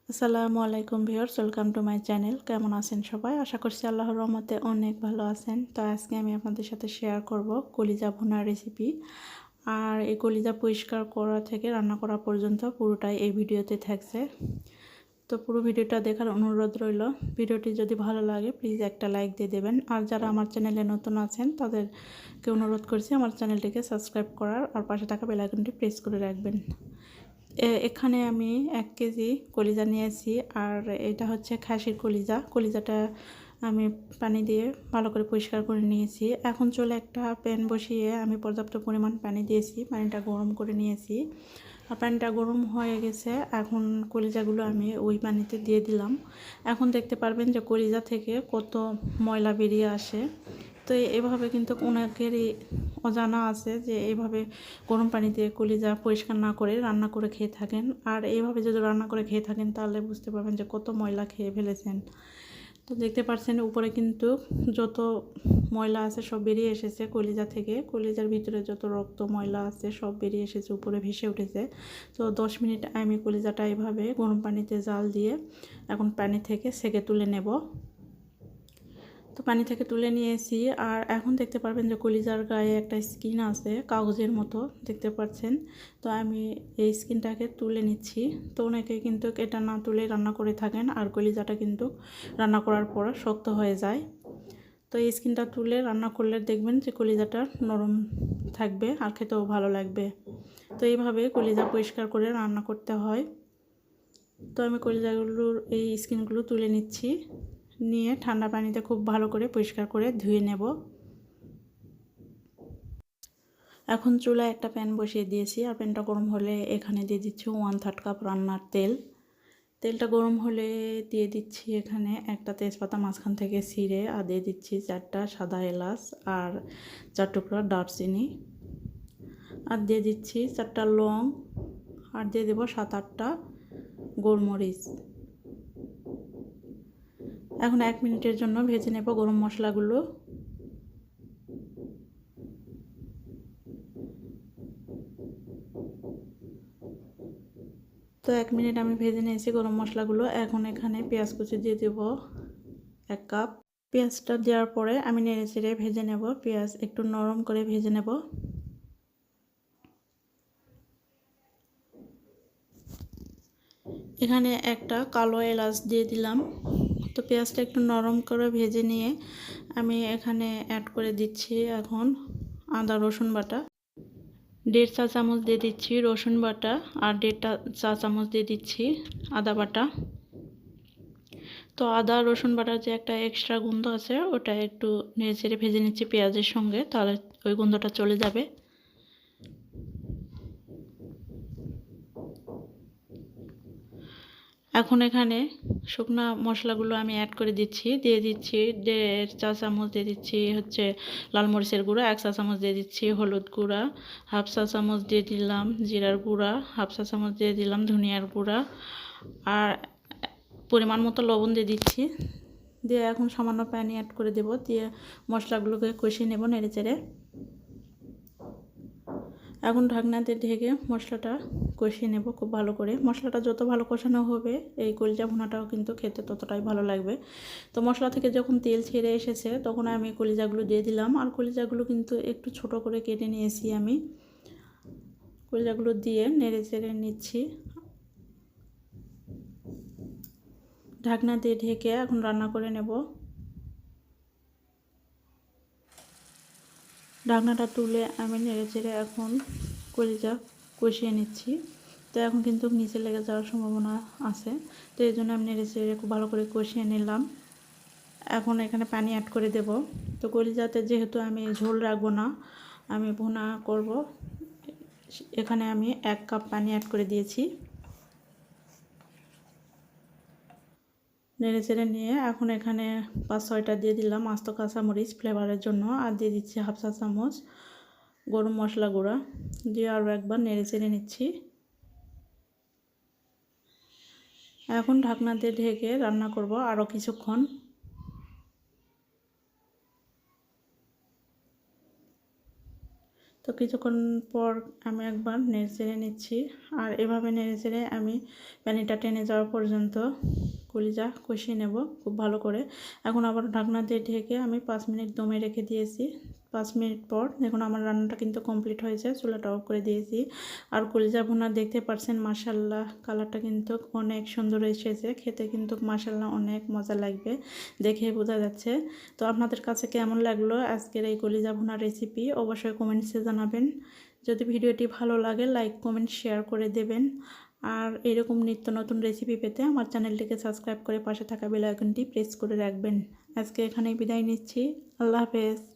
আসসালামু আলাইকুম viewers, welcome to my channel. কেমন আছেন সবাই? আশা করছি আল্লাহর রহমতে অনেক ভালো আছেন। তো আজকে আমি আপনাদের সাথে শেয়ার করব কলিজা ভুনার রেসিপি। আর এই কলিজা পরিষ্কার করা থেকে রান্না করা পর্যন্ত পুরোটাই এই ভিডিওতে থাকছে। তো পুরো ভিডিওটা দেখার অনুরোধ রইল। ভিডিওটি যদি ভালো লাগে প্লিজ একটা লাইক দিয়ে দেবেন। আর যারা আমার চ্যানেলে নতুন আছেন তাদেরকে অনুরোধ করছি আমার চ্যানেলটিকে সাবস্ক্রাইব করার আর পাশে থাকা বেল আইকনটি প্রেস করে রাখবেন। এখানে আমি 1 কেজি কলিজা নিয়েছি। আর এটা হচ্ছে খাসির কলিজা। কলিজাটা আমি পানি দিয়ে ভালো করে পরিষ্কার করে নিয়েছি। এখন চুলে একটা প্যান বসিয়ে আমি পর্যাপ্ত পরিমাণ পানি দিয়েছি, পানিটা গরম করে নিয়েছি। আর পানিটা গরম হয়ে গেছে, এখন কলিজাগুলো আমি ওই পানিতে দিয়ে দিলাম। এখন দেখতে পারবেন যে কলিজা থেকে কত ময়লা বেরিয়ে আসে। তো এভাবে কিন্তু অনেকেরই অজানা আছে যে এইভাবে গরম পানি দিয়ে কলিজা পরিষ্কার না করে রান্না করে খেয়ে থাকেন। আর এইভাবে যদি রান্না করে খেয়ে থাকেন তাহলে বুঝতে পারবেন যে কত ময়লা খেয়ে ফেলেছেন। তো দেখতে পাচ্ছেন উপরে কিন্তু যত ময়লা আছে সব বেরিয়ে এসেছে কলিজা থেকে। কলিজার ভিতরে যত রক্ত ময়লা আছে সব বেরিয়ে এসেছে, উপরে ভেসে উঠেছে। তো 10 মিনিট আমি কলিজাটা এভাবে গরম পানিতে জাল দিয়ে এখন পানি থেকে সেকে তুলে নেব। তো পানি থেকে তুলে নিয়েছি। আর এখন দেখতে পারবেন যে কলিজার গায়ে একটা স্কিন আছে কাগজের মতো, দেখতে পাচ্ছেন। তো আমি এই স্কিনটাকে তুলে নিচ্ছি। তো অনেকে কিন্তু এটা না তুলে রান্না করে থাকেন, আর কলিজাটা কিন্তু রান্না করার পর শক্ত হয়ে যায়। তো এই স্কিনটা তুলে রান্না করলে দেখবেন যে কলিজাটা নরম থাকবে আর খেতেও ভালো লাগবে। তো এইভাবে কলিজা পরিষ্কার করে রান্না করতে হয়। তো আমি কলিজাগুলোর এই স্কিনগুলো তুলে নিচ্ছি, নিয়ে ঠান্ডা পানিতে খুব ভালো করে পরিষ্কার করে ধুয়ে নেব। এখন চুলায় একটা প্যান বসিয়ে দিয়েছি। আর প্যানটা গরম হলে এখানে দিয়ে দিচ্ছি 1/3 কাপ রান্নার তেল। তেলটা গরম হলে দিয়ে দিচ্ছি এখানে একটা তেজপাতা মাঝখান থেকে ছিঁড়ে, আর দিয়ে দিচ্ছি 4টা সাদা এলাচ আর 4 টুকরা দারচিনি, আর দিয়ে দিচ্ছি 4টা লং, আর দিয়ে দেবো 7-8টা গোলমরিচ। এখন 1 মিনিটের জন্য ভেজে নেব গরম মশলাগুলো। তো 1 মিনিট আমি ভেজে নিয়েছি গরম মশলাগুলো। এখন এখানে পেঁয়াজ কুচি দিয়ে দেব 1 কাপ। পেঁয়াজটা দেওয়ার পরে আমি নেড়ে চেড়ে ভেজে নেব। পেঁয়াজ একটু নরম করে ভেজে নেব। এখানে একটা কালো এলাচ দিয়ে দিলাম। তো পেঁয়াজটা একটু নরম করে ভেজে নিয়ে আমি এখানে অ্যাড করে দিচ্ছি এখন আদা রসুন বাটা। 1.5 চা চামচ দিয়ে দিচ্ছি রসুন বাটা, আর 1.5 চা চামচ দিয়ে দিচ্ছি আদা বাটা। তো আদা রসুন বাটার যে একটা এক্সট্রা গন্ধ আছে ওটা একটু নেড়ে চেড়ে ভেজে নিচ্ছি পেঁয়াজের সঙ্গে, তাহলে ওই গন্ধটা চলে যাবে। এখন এখানে শুকনা মশলাগুলো আমি অ্যাড করে দিচ্ছি। দিয়ে দিচ্ছি 1.5 চা চামচ দিয়ে দিচ্ছি হচ্ছে লাল মরিচের গুঁড়া, 1 চা চামচ দিয়ে দিচ্ছি হলুদ গুঁড়া, 1/2 চা চামচ দিয়ে দিলাম জিরার গুঁড়া, 1/2 চা চামচ দিয়ে দিলাম ধনিয়ার গুঁড়া, আর পরিমাণ মতো লবণ দিয়ে দিচ্ছি। দিয়ে এখন সামান্য পানি অ্যাড করে দেব, দিয়ে মশলাগুলোকে কষিয়ে নেব নেড়ে চেড়ে। এখন ঢাকনাতে ঢেকে মশলাটা কষিয়ে নেব খুব ভালো করে। মশলাটা যত ভালো কষানো হবে এই কলিজা ভুনাটাও কিন্তু খেতে ততটাই ভালো লাগবে। তো মশলা থেকে যখন তেল ছেড়ে এসেছে তখন আমি কলিজাগুলো দিয়ে দিলাম। আর কলিজাগুলো কিন্তু একটু ছোট করে কেটে নিয়েছি আমি। কলিজাগুলো দিয়ে নেড়ে চেড়ে নিচ্ছি। ঢাকনা দিয়ে ঢেকে এখন রান্না করে নেব। ঢাকনাটা তুলে আমি নেড়ে চেড়ে এখন কলিজা কষিয়ে নিচ্ছি। তো এখন কিন্তু নিচে লেগে যাওয়ার সম্ভাবনা আছে, তো এই জন্য আমি নেড়ে চেড়ে খুব ভালো করে কষিয়ে নিলাম। এখন এখানে পানি অ্যাড করে দেব। তো কলিজাতে যেহেতু আমি ঝোল রাখবো না, আমি ভুনা করব, এখানে আমি 1 কাপ পানি অ্যাড করে দিয়েছি। নেড়ে চেড়ে নিয়ে এখন এখানে 5-6টা দিয়ে দিলাম আস্ত কাঁচামরিচ ফ্লেভারের জন্য, আর দিয়ে দিচ্ছি 1/2 চা চামচ গরম মশলা গুঁড়া, দিয়ে আরও একবার নেড়ে চেড়ে নিচ্ছি। এখন ঢাকনা দিয়ে ঢেকে রান্না করব আরও কিছুক্ষণ। তো তো কিছুক্ষণ পর আমি একবার নেড়ে চেড়ে নিচ্ছি। আর এভাবে নেড়ে চেড়ে আমি পানিটা টেনে যাওয়া পর্যন্ত কলিজা কষিয়ে নেব খুব ভালো করে। এখন আবার ঢাকনা দিয়ে ঢেকে আমি 5 মিনিট দমে রেখে দিয়েছি। 5 মিনিট পর দেখুন আমার রান্নাটা কিন্তু কমপ্লিট হয়েছে, চুলাটা অফ করে দিয়েছি। আর কলিজা ভুনা দেখতে পাচ্ছেন মাশাআল্লাহ কালারটা কিন্তু অনেক সুন্দর এসেছে, খেতে কিন্তু মাশাআল্লাহ অনেক মজা লাগবে, দেখে বোঝা যাচ্ছে। তো আপনাদের কাছে কেমন লাগলো আজকের এই কলিজা ভুনা রেসিপি অবশ্যই কমেন্টসে জানাবেন। যদি ভিডিওটি ভালো লাগে লাইক কমেন্ট শেয়ার করে দেবেন। আর এরকম নিত্য নতুন রেসিপি পেতে আমার চ্যানেলটিকে সাবস্ক্রাইব করে পাশে থাকা বেল আইকনটি প্রেস করে রাখবেন। আজকে এখানেই বিদায় নিচ্ছি। আল্লাহ হাফেজ।